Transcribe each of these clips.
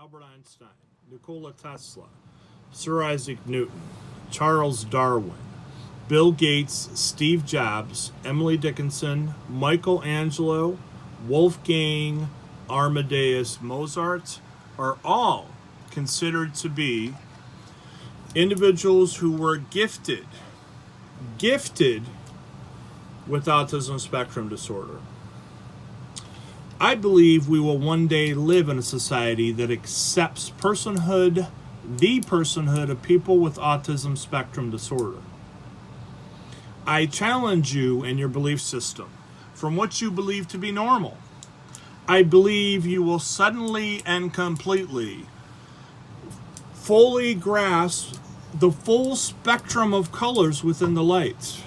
Albert Einstein, Nikola Tesla, Sir Isaac Newton, Charles Darwin, Bill Gates, Steve Jobs, Emily Dickinson, Michelangelo, Wolfgang, Amadeus, Mozart are all considered to be individuals who were gifted with autism spectrum disorder. I believe we will one day live in a society that accepts personhood, the personhood of people with autism spectrum disorder. I challenge you in your belief system from what you believe to be normal. I believe you will suddenly and completely fully grasp the full spectrum of colors within the light.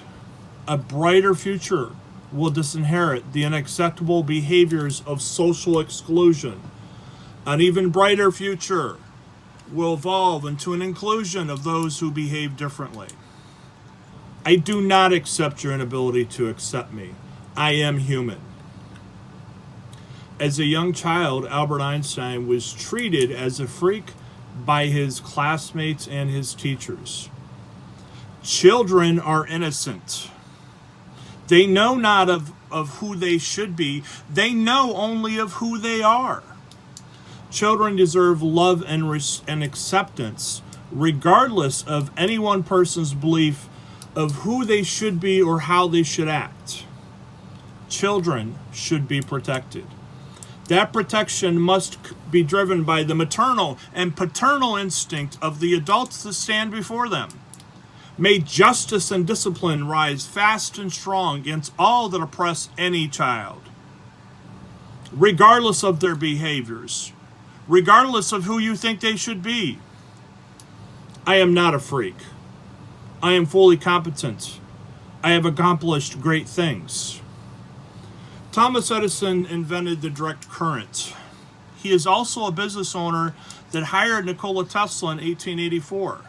A brighter future will disinherit the unacceptable behaviors of social exclusion. An even brighter future will evolve into an inclusion of those who behave differently. I do not accept your inability to accept me. I am human. As a young child, Albert Einstein was treated as a freak by his classmates and his teachers. Children are innocent. They know not of who they should be. They know only of who they are. Children deserve love and acceptance, regardless of any one person's belief of who they should be or how they should act. Children should be protected. That protection must be driven by the maternal and paternal instinct of the adults that stand before them. May justice and discipline rise fast and strong against all that oppress any child, regardless of their behaviors, regardless of who you think they should be. I am not a freak. I am fully competent. I have accomplished great things. Thomas Edison invented the direct current. He is also a business owner that hired Nikola Tesla in 1884.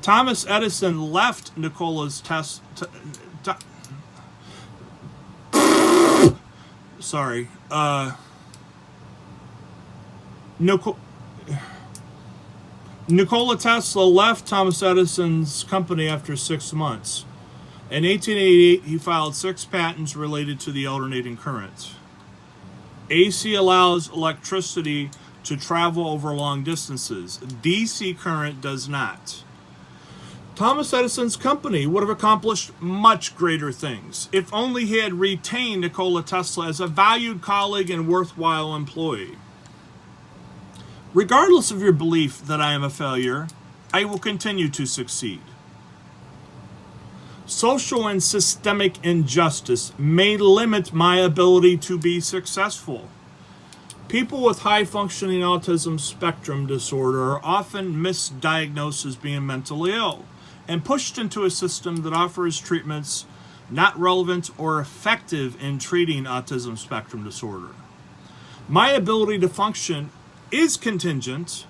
Thomas Edison left Nikola's Nikola Tesla left Thomas Edison's company after 6 months. In 1888, he filed 6 patents related to the alternating current. AC allows electricity to travel over long distances. DC current does not. Thomas Edison's company would have accomplished much greater things if only he had retained Nikola Tesla as a valued colleague and worthwhile employee. Regardless of your belief that I am a failure, I will continue to succeed. Social and systemic injustice may limit my ability to be successful. People with high-functioning autism spectrum disorder are often misdiagnosed as being mentally ill and pushed into a system that offers treatments not relevant or effective in treating autism spectrum disorder. My ability to function is contingent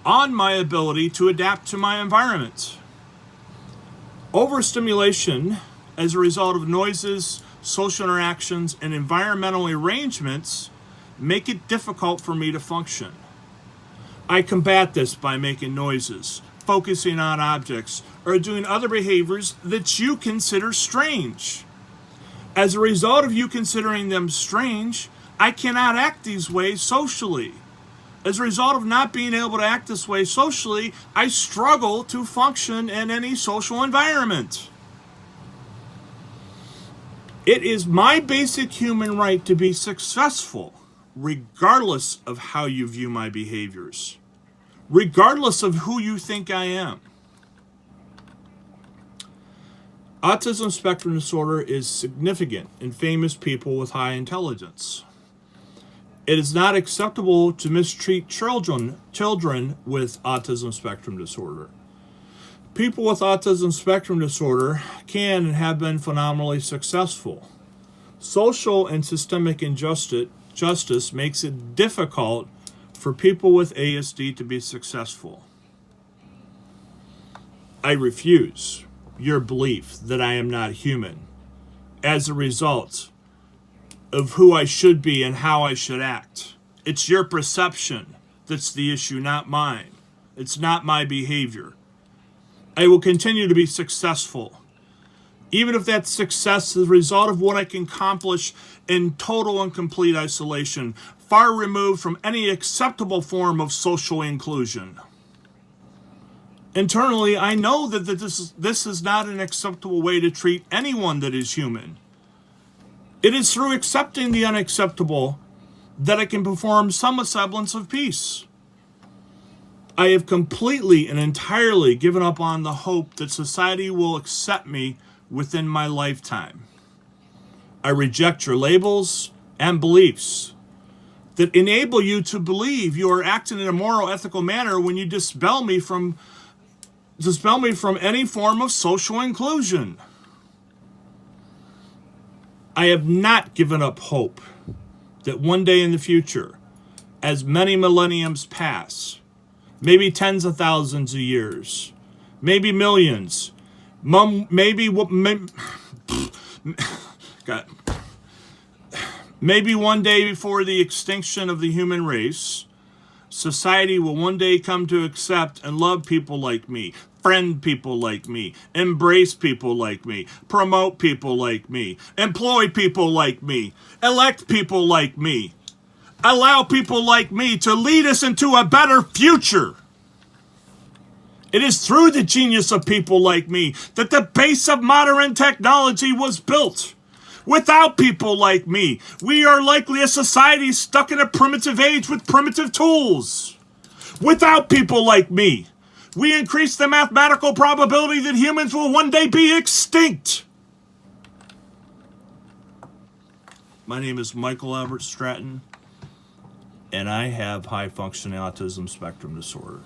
on my ability to adapt to my environment. Overstimulation as a result of noises, social interactions, and environmental arrangements make it difficult for me to function. I combat this by making noises, focusing on objects, or doing other behaviors that you consider strange. As a result of you considering them strange, I cannot act these ways socially. As a result of not being able to act this way socially, I struggle to function in any social environment. It is my basic human right to be successful, regardless of how you view my behaviors, regardless of who you think I am. Autism spectrum disorder is significant in famous people with high intelligence. It is not acceptable to mistreat children with autism spectrum disorder. People with autism spectrum disorder can and have been phenomenally successful. Social and systemic injustice makes it difficult for people with ASD to be successful. I refuse your belief that I am not human as a result of who I should be and how I should act. It's your perception that's the issue, not mine. It's not my behavior. I will continue to be successful, even if that success is the result of what I can accomplish in total and complete isolation, far removed from any acceptable form of social inclusion. Internally, I know that this is not an acceptable way to treat anyone that is human. It is through accepting the unacceptable that I can perform some semblance of peace. I have completely and entirely given up on the hope that society will accept me within my lifetime. I reject your labels and beliefs that enable you to believe you are acting in a moral, ethical manner when you dispel me from any form of social inclusion. I have not given up hope that one day in the future, as many millenniums pass, maybe tens of thousands of years, maybe millions, maybe one day before the extinction of the human race, society will one day come to accept and love people like me, friend people like me, embrace people like me, promote people like me, employ people like me, elect people like me, allow people like me to lead us into a better future. It is through the genius of people like me that the base of modern technology was built. Without people like me, we are likely a society stuck in a primitive age with primitive tools. Without people like me, we increase the mathematical probability that humans will one day be extinct. My name is Michael Albert Stratton, and I have high functioning autism spectrum disorder.